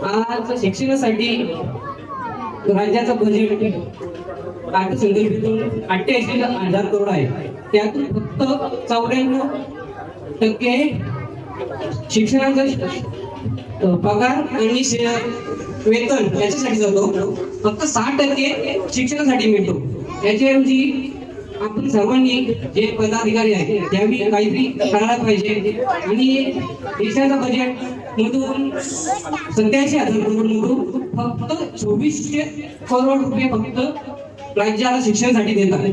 आज शिक्षणासाठी राज्याचं बजेट अर्थसंकल्पातून 88,000 करोड आहे. त्यातून फक्त 94% शिक्षणाचा पगार आणि वेतन याच्यासाठी जातो. फक्त 60% शिक्षणासाठी मिळतो. याच्याऐवजी आपण सर्वांनी जे पदाधिकारी आहेत त्यावेळी काहीतरी करायला पाहिजे. आणि देशाचं बजेट मधून 87,000 करोड मधून फक्त 2400 करोड रुपये फक्त राज्याला शिक्षणासाठी देतात.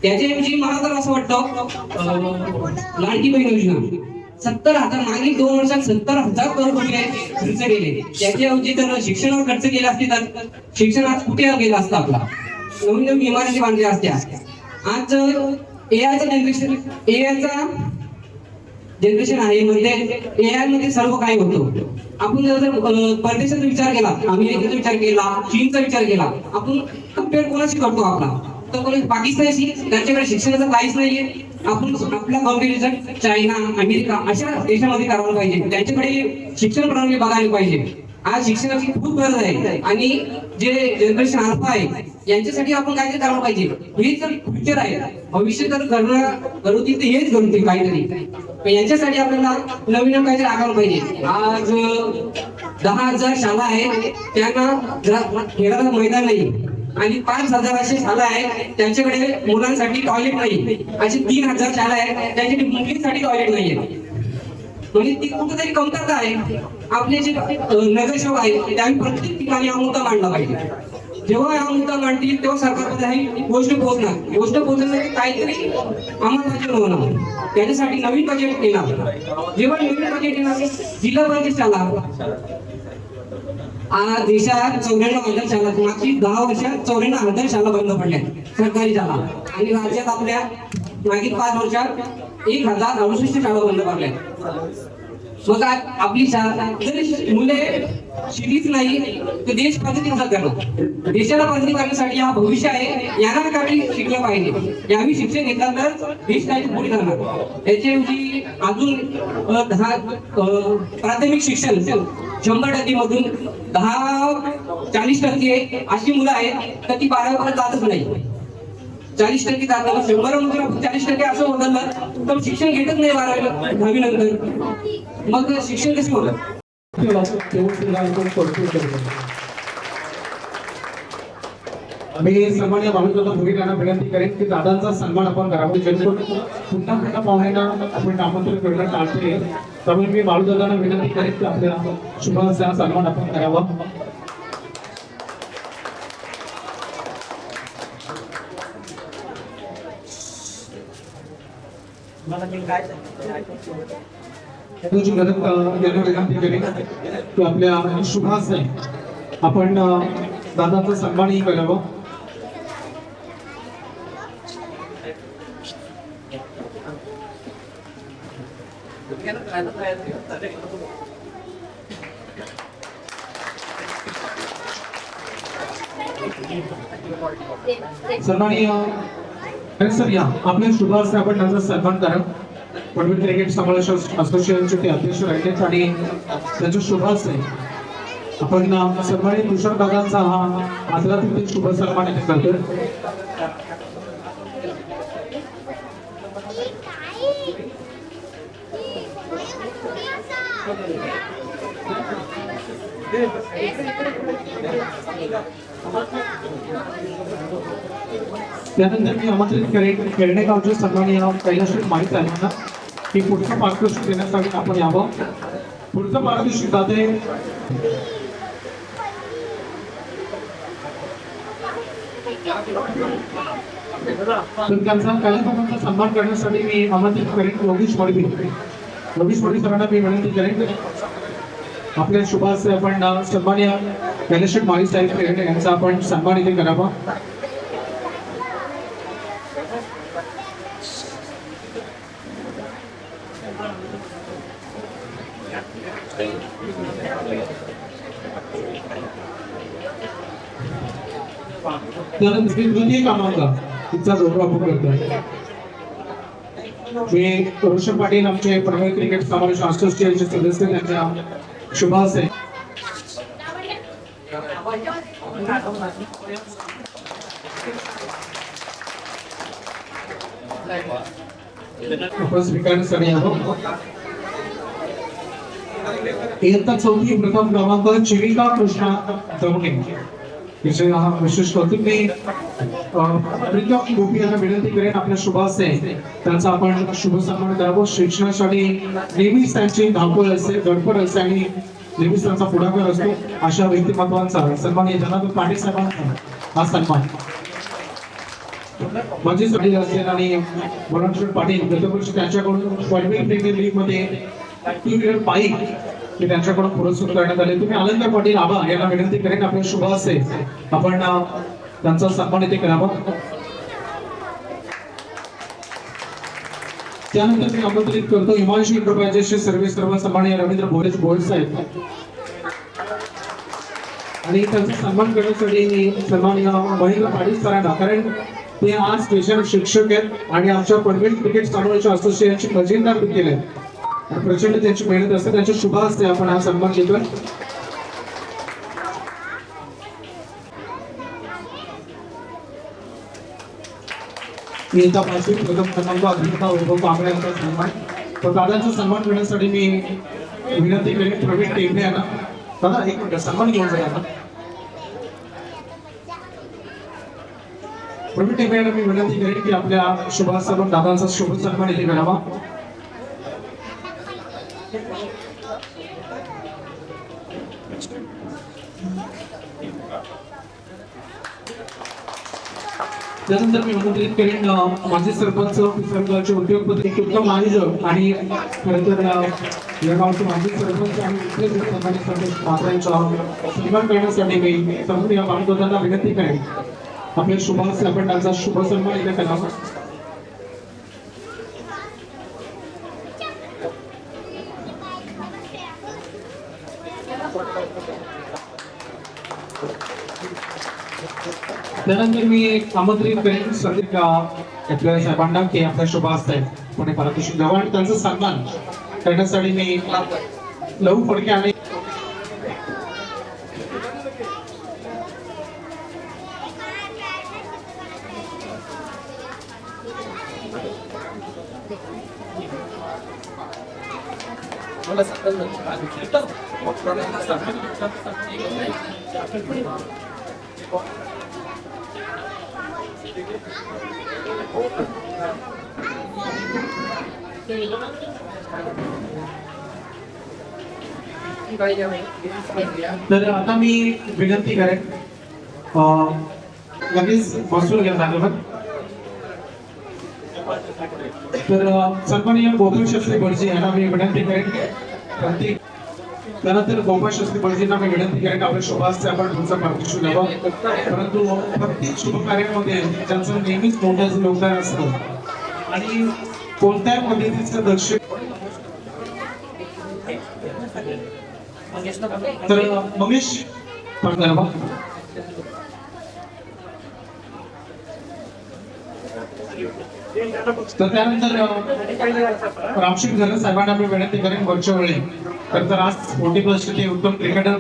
त्याच्याऐवजी मला तर असं वाटतं लाडकी बहीण योजना 70,000 मागील 2 वर्षात 70,000 करोड रुपये खर्च केले. त्याच्याऐवजी जर शिक्षणावर खर्च केले असते तर शिक्षणात कुठे गेला असता आपला. नवीन नवीन इमारती बांधल्या असत्या. आज एआयचा जनरेशन आहे. म्हणजे एआय मध्ये सर्व काय होतं. आपण जर परदेशाचा विचार केला, अमेरिकेचा विचार केला, चीनचा विचार केला, आपण कम्पेअर कोणाशी करतो आपला तर कोणी पाकिस्तानशी. त्यांच्याकडे शिक्षणाचं काहीच नाहीये. आपण आपला कम्पॅरिझन चायना, अमेरिका अशा देशामध्ये करायला पाहिजे. त्यांच्याकडे शिक्षण प्रणाली बघायला पाहिजे. आज शिक्षणाची खूप गरज आहे. आणि जे जनरेशन अल्फा आहे यांच्यासाठी आपण काहीतरी करायला पाहिजे. हे जर फ्युचर आहे, भविष्य जर घडवतील तर हेच घडवतील काहीतरी. यांच्यासाठी आपल्याला नवीन काहीतरी आगायला पाहिजे. आज 10,000 शाळा आहे त्यांना खेळायला मैदान नाही. आणि 5,000 अशा शाळा आहेत त्यांच्याकडे मुलांसाठी टॉयलेट नाही. अशी 3,000 शाळा आहेत त्यांच्याकडे मुलींसाठी टॉयलेट नाही आहे. म्हणजे ती कुठेतरी कमतरता आहे. आपले जे नगरसेवक आहेत त्यांनी प्रत्येक ठिकाणी हा मुद्दा मांडला पाहिजे. जेव्हा हा मुद्दा मांडतील तेव्हा सरकारमध्ये ही गोष्ट पोहोचणार. गोष्ट पोहोचण्यासाठी काहीतरी अंमलबजावणी होणार. त्याच्यासाठी नवीन बजेट येणार. जेव्हा नवीन बजेट येणार जिल्हा परिषद शाळा आज देशात 94,000 शाळा, मागची 10 वर्षात 94,000 शाळा बंद पडल्या सरकारी शाळा. आणि राज्यात आपल्या मागील 5 वर्षात 1,068 शाळा बंद पडल्या. मग आपली शाळा जर मुले शिकलीच नाही तर देश प्रगती कसा करणार. देशाला प्रगती करण्यासाठी हा भविष्य आहे. यांना काही शिकलं पाहिजे. यावी शिक्षण घेतलं तर देश काही पुढे जाणार. त्याच्याऐवजी अजून 10 प्राथमिक शिक्षण 100% मधून 40% अशी मुलं आहेत तर ती 12वी पर्यंत जातच नाही. 40% जातात. 100 मधून आपण 40% असं होतं तर शिक्षण घेतच नाही 12वी नंतर. मग शिक्षण कसे होतं. मी सन्मान्य बाळूदादा भोईर यांना विनंती करेन की दादांचा सन्मान आपण करावा. जेणेकरून पुन्हा पुन्हा पाहुण्यांना आपण आमंत्रित करणं टाळते. त्यामुळे मी बाळूदादांना विनंती करेन की आपल्या शुभाचा सन्मान आपण करावा. यांना विनंती करेन की आपल्या शुभास आपण दादांचा सन्मानही करावा. सन्माननीय सर या आपल्या शुभास आपण त्यांचा सन्मान करा. पनवेल क्रिकेट समावेश असोसिएशनचे ते अध्यक्ष राहिले आणि त्यांचा शुभास आपण सन्मानित तुषार दादांचा हा आदरातिथ्य शुभ सन्मान इथे करतो. त्यानंतर मी आमंत्रित करेन खेळणेगावचे सन्माननीय कैलासजी माहित आहे की पुढचं पारितोषिक देण्यासाठी आपण यावं. पुढचं पारितोषिक दाते तर त्यांचा कलाकारांचा सन्मान करण्यासाठी मी आमंत्रित करेन योगेश मडवी. योगेश मडवी सरांना मी विनंती करेन आपल्या शुभास आपण सन्माननीय कैलासजी माळी साहेब यांचा आपण सन्मान इथे करावा. त्यानंतर तृतीय क्रमांक तिचा गौरव आपण करतोय. मी रोशन पाटील आमचे पनवेल क्रिकेट समावेश असोसिएशनचे सदस्य त्यांच्या शुभ हस्ते आपण स्वीकारण्यासाठी आहोत. इयत्ता चौथी प्रथम क्रमांक चिविका कृष्णा दमणे विषय हा विशेष कौतुक मी प्रीतम गोपी यांना विनंती करेन आपल्या शुभ हस्ते त्यांचा आपण शुभ सन्मान करावं. शिक्षणासाठी नेहमीच त्यांची धावपळ असते, धडपड असते आणि नेहमीच त्यांचा पुढाकार असतो. अशा व्यक्तिमत्वांचा सन्माननीय जनार्दन पाटील साहेबांचा हा सन्मान माजी पाटील असतील आणि मनोज पाटील गतवर्षी त्यांच्याकडून पनवेल प्रीमियर लीग मध्ये टू व्हीलर बाईक हे त्यांच्याकडून पुरस्कृत करण्यात आले. तुम्ही आनंद पाटील आबा यांना विनंती करेन आपल्या शुभ हस्ते आपण त्यांचा सन्मान इथे करावा. त्यानंतर मी आमंत्रित करतो हिमांशू इंटरप्राइजेसचे सर्व सन्माननीय रवींद्र भोळे साहेब आणि त्यांचा सन्मान करण्यासाठी सन्माननीय महेंद्र पाटील सरांना, कारण ते आज स्पेशल शिक्षक आहेत आणि आमच्या पनवेल क्रिकेट समावेश असोसिएशनचे खजिनदार देखील आहेत. प्रचंड त्यांची मेहनत असते. त्यांच्या शुभ हस्ते आपण हा सन्मान घेतोय. इयत्ता पाचवी प्रथम क्रमांक अभिनेता वैभव कांबळे यांचा सन्मान. तर दादांचा सन्मान करण्यासाठी मी विनंती करेन प्रवीण टेंबे यांना. दादा एक मिनिट सन्मान घेऊन जाईल आता. प्रवीण टेंबे यांना मी विनंती करेन की आपल्या शुभ हस्ते दादांचा शुभ सन्मान इथे करावा. त्यानंतर मी आमंत्रित करेन माजी सरपंच सरकारचे उद्योगपती उत्तम आयोजक आणि खरं तर या गावचे माजी सरपंच आणि सन्मान करण्यासाठी मी समोर या बांधवांना विनंती करेन आपल्या शुभ हस्ते आपण त्यांचा शुभ सन्मान इथे करावा. त्यानंतर मी आमंत्रित करेन संदीप आपल्या साहेबांना की आपल्या शुभ हस्ते पुणे पारितोषिक द्यावं आणि त्यांचा सन्मान करण्यासाठी मी लहू फडके आणि तर आता मी विनंती करेन लगेच बसून घ्या जागेवर. तर सन्माननीय गोपाळ शास्त्री भटजी यांना मी विनंती करेन. त्यानंतर गोपाळ शास्त्री भटजींना मी विनंती करेन आपल्या शुभ हस्ते आपण तुमचा पारितोषिक द्यावं. परंतु प्रत्येक शुभ कार्यामध्ये त्यांचं नेहमीच मोठं योगदान असतं आणि कोणत्याही पद्धतीचं दर्शन तर महेश पडणार तर त्यानंतर रामशिव धरण साहेबांना मी विनंती करेन वरच्या वेळी. तर आज 40+ ते उत्तम क्रिकेटर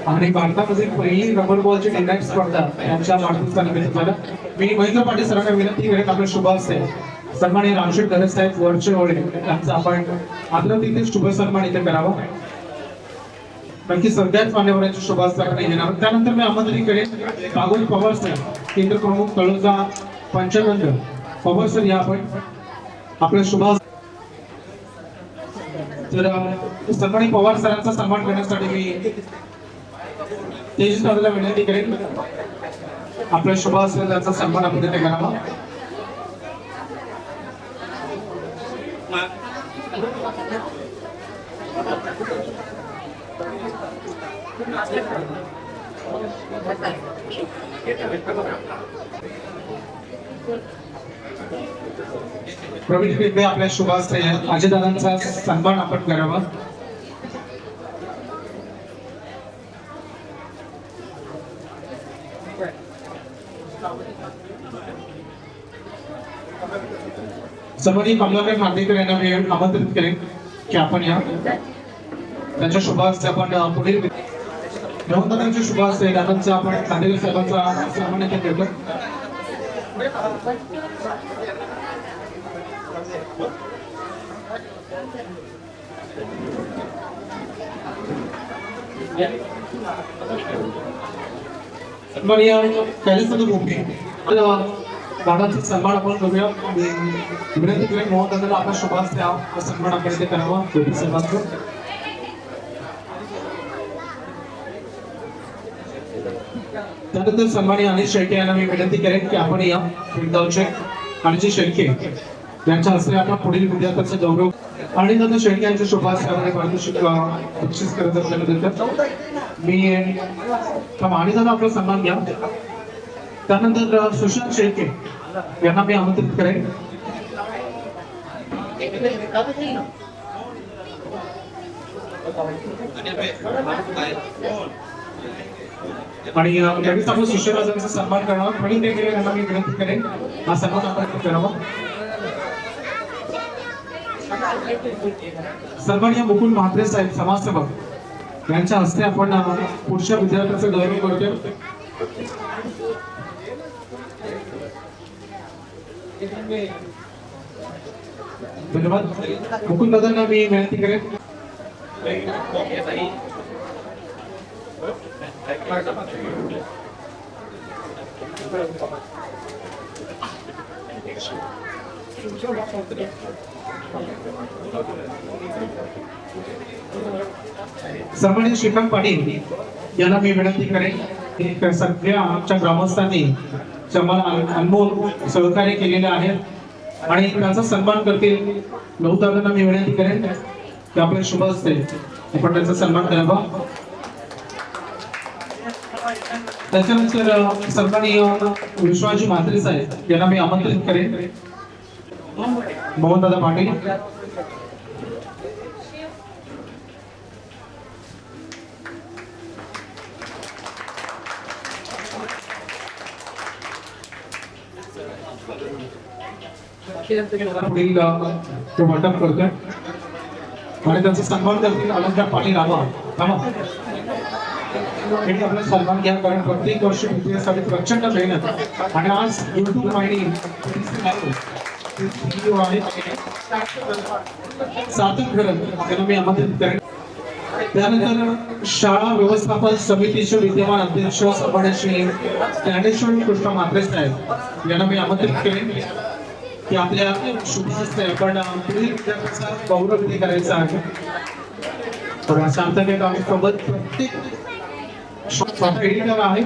आणि भारतामध्ये पहिली रबर बॉलची डिनाईट स्पर्धा यांच्या वाढदिवसानिमित्त झालं. मी महेंद्र पाटील सरांना विनंती करेन आपल्या शुभ हस्ते सन्माननीय रामशेठ धरे साहेब वरच्या वेळी यांचा आपण आदर तिथे शुभ सन्मान इथे करावा. नक्की सगळ्याच मान्यवरांच्या शुभ हस्ते आपण घेणार. त्यानंतर मी आमंत्रित करेन कागोल पवार साहेब केंद्र प्रमुख तळोजा पंचानंद पवार सर या आपण आपल्या शुभ तर सन्माननीय पवार सरांचा सन्मान करण्यासाठी मी तेजस दादाला विनंती करेन आपल्या शुभ हस्ते त्यांचा सन्मान आपण इथे करावा. प्रवीण पिंपळे आपल्या शुभास्ते अजयदादांचा सन्मान आपण करावा. सन्माननीय कमलाकर नांदेकर यांना मी आमंत्रित करेन की आपण या त्यांच्या शुभास्ते आपण पुढील रवंदादांच्या शुभास्ते दादांचा आपण नांदेकर साहेबांचा सन्मान करतो. सन्माननीय कैलासचंद्र भोपे दादांचा सन्मान आपण करूया. विनंती करेन मोहन दादाला आपला शुभास्ते हा सन्मान आपण इथे करावा. भोपे साहेबांचा त्यानंतर सन्माननीय अनिल शेळके यांना मी विनंती करेन की आपण या फिरदावचे अनिल शेळके यांच्या हस्ते आपण पुढील विद्यार्थ्यांचा गौरव आणि दादा शेळके यांच्या शुभास्ते पारितोषिक बक्षीस करत असल्याबद्दल मी आणि दादा आपला सन्मान घ्या. त्यानंतर सुशांत शेळके यांना मी आमंत्रित करेन. आणि त्यावेळेस आपण सुशांतचा सन्मान करणार. प्रवीण देगरे यांना मी विनंती करेन हा सन्मान आपण करावा. सन्माननीय मुकुल म्हात्रे साहेब समाजसेवक यांच्या हस्ते आपण पुढच्या विद्यार्थ्यांचा गौरव करतोय. धन्यवाद. मुकुल दादांना मी विनंती करेन. सन्माननीय श्रीकांत पाटील यांना मी विनंती करेन. सगळ्या आमच्या ग्रामस्थांनी मला अनमोल सहकार्य केलेले आहे आणि त्यांचा सन्मान करतील. नवदादांना मी विनंती करेन की आपल्या शुभ असते आपण त्यांचा सन्मान करावा. त्याच्यानंतर सन्माननीय विश्वाजी म्हात्रे साहेब यांना मी आमंत्रित करेन. मोहनदादा पाटील पुढील वाटप करतोय आणि त्यांचा सन्मान करतील. अलंकार पाटील आबा आपला सन्मान घ्या कारण प्रत्येक वर्ष विद्यार्थ्यांसाठी प्रचंड मेहनत आणि आज युट्यूब वाहिनी सार्थक घरत त्यांना मी आमंत्रित करेन. त्यानंतर शाळा व्यवस्थापन समितीचे विद्यमान अध्यक्ष सन्माननीय श्री ज्ञानेश्वर कृष्ण म्हात्रे साहेब यांना मी आमंत्रित करेन की आपल्या शुभ हस्ते आपण पुढील विद्यार्थ्यांचा गौरव विधी करायचा आहे. तर सार्थक एक आम्ही सोबत प्रत्येक एडिटर आहे.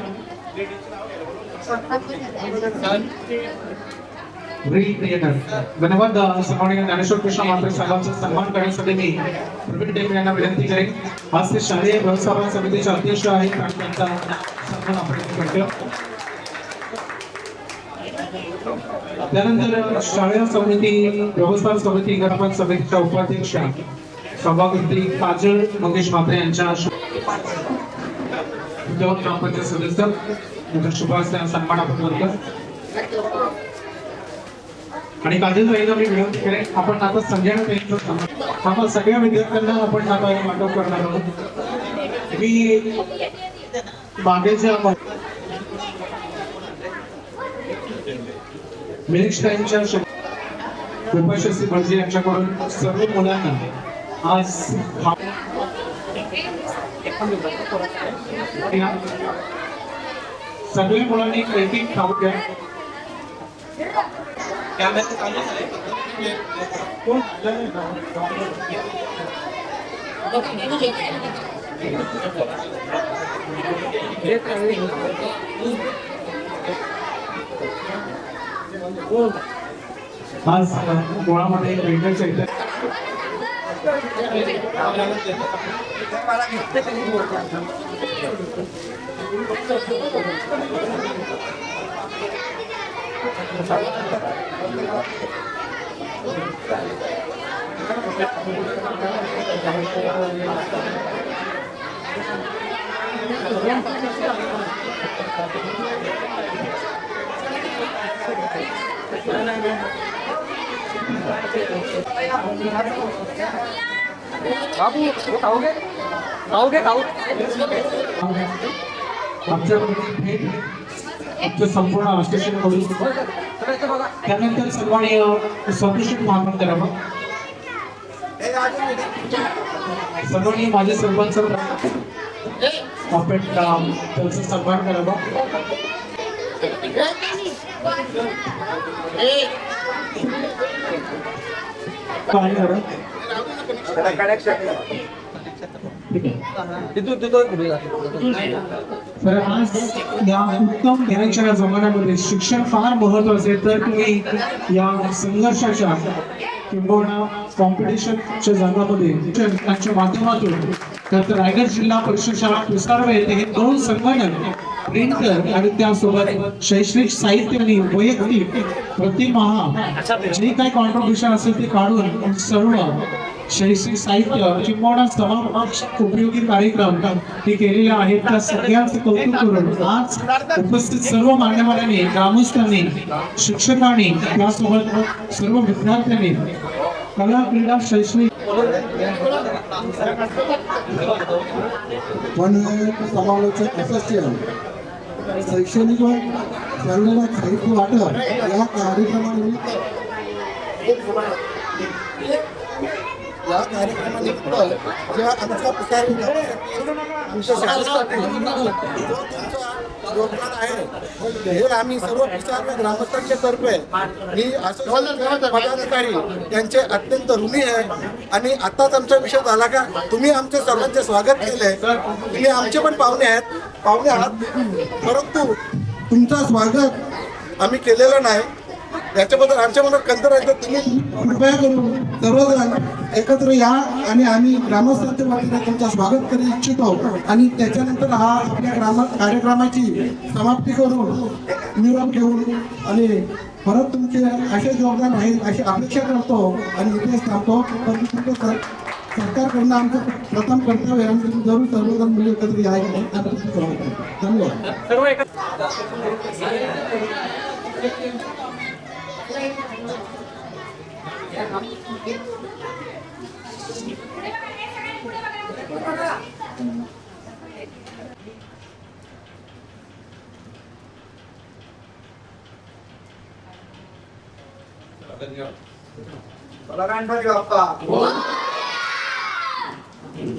धन्यवाद. सन्माननीय ज्ञानेश्वर कृष्ण म्हात्रे साहेबांचा सन्मान करण्यासाठी मी प्रवीण देगरे यांना विनंती करेन. आज ते शालेय व्यवस्थापन समितीचे अध्यक्ष आहेत आणि त्यांचा सन्मान आपण करतो. त्यानंतर शाळा समिती व्यवस्थापन समिती ग्रामपंचायत समितीच्या उपाध्यक्ष सभापती काजल मंगेश म्हात्रे यांच्या ग्रामपंचायत सदस्य यांच्या शुभ हस्ते सन्मान आपण करतो. आणि काजल ताईंना मी विनंती करेन आपण आता संजय आपण सगळ्या विद्यार्थ्यांना आपण आता वाटप करणार आहोत. मी मागेच्या मिनिक्स टाइमच्या कृपाशस्त्री भटजी यांच्याकडून सर्व मुलांना आज सगळ्या मुलांनी क्रेडिट खाऊ द्या. आज गोळामध्ये वेगळ्याच येतात. आमचं संपूर्ण विश्लेषण करू. त्यानंतर सन्माननीय संतोषी मागणी करावं. सन्माननीय माझे सरपंच आपण त्यांचा सन्मान करावा. काय करा तर आज या उत्तम ज्ञानाच्या जमान्यामध्ये शिक्षण फार महत्वाचे आहे. तर तुम्ही या संघर्षाच्या किंबहुना कॉम्पिटिशनच्या जगामध्ये शिक्षणाच्या माध्यमातून तर रायगड जिल्हा परिषद शाळा विस्तारवे येथे हे 2 संगणक प्रिंटर आणि त्यासोबत शैक्षणिक साहित्य आणि वैयक्तिक प्रतिमाहा जे काही कॉन्ट्रीब्युशन असेल ते काढून सर्व शैक्षणिक साहित्य किंबहुना समाज उपयोगी कार्यक्रम हे केलेले आहेत. त्या सगळ्यांचं कौतुक करून आज उपस्थित सर्व मान्यवरांनी, ग्रामस्थांनी, शिक्षकांनी, त्यासोबत सर्व विद्यार्थ्यांनी कला, क्रीडा, शैक्षणिक समालोचक असोसिएशन शैक्षणिक व शारीरिक साहित्य वाटप या कार्यक्रमानिमित्त जेव्हा आमचा प्रसार आमच्या शाळेसाठी योगदान आहे हे आम्ही सर्व प्रसार ग्रामस्थांच्या तर्फे मी असोसिएशन पदाधिकारी यांचे अत्यंत ऋणी आहे. आणि आताच आमचा विषय झाला का तुम्ही आमचे सर्वांचे स्वागत केले. तुम्ही आमचे पण पाहुणे आहात परंतु तुमचं स्वागत आम्ही केलेलं नाही. याच्याबद्दल आमच्या मनात कंतर आहे. तुम्ही कृपया करून सर्वजण एकत्र या आणि आम्ही ग्रामस्थांच्या वतीने तुमचं स्वागत करू इच्छितो. आणि त्याच्यानंतर हा आपल्या कार्यक्रमाची समाप्ती करून निरोप घेऊन आणि परत तुमचे असे योगदान राहील अशी अपेक्षा करतो आणि इथेच थांबतो. पण तुमचं सरकारकडनं आमचं प्रथम कर्तव्य आहे. तुम्ही जरूर सर्वजण मिळून एकत्र यायला धन्यवाद.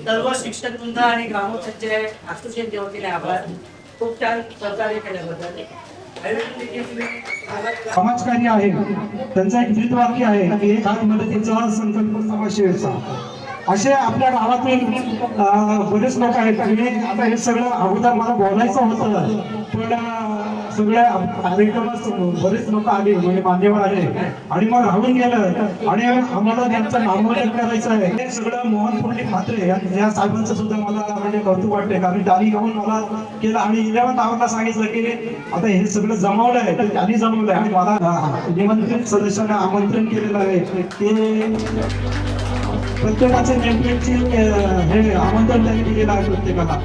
सर्व शिक्षक वृंद आणि ग्रामस्थांचे असोसिएशनचे वतीने आभार. खूप छान सहकार्य केल्याबद्दल. समाजकार्य आहे त्यांचं एक ब्रीद वाक्य आहे की एक हात मदतीचा संकल्प समाजसेवेचा. असे आपल्या गावातील बरेच लोक आहेत. आता हे सगळं अगोदर मला बोलायचं होतं पण सगळ्या कार्यक्रमात बरेच लोक आले म्हणजे मान्यवर आले आणि मग राहून गेलं आणि आम्हाला त्यांचं नामोल्लेख करायचं आहे. हे सगळं मोहन पंडित म्हात्रे या साहेबांचं सुद्धा मला म्हणजे कौतुक वाटते कारण त्यांनी घेऊन मला केलं आणि 11th आवरला सांगितलं की आता हे सगळं जमवलंय तर त्यांनी जमवलंय आणि मला निमंत्रित सदस्यांना आमंत्रण केलेलं आहे. ते प्रत्येकाचे नेमकेची हे आमंत्रण त्यांनी दिलेलं आहे प्रत्येकाला.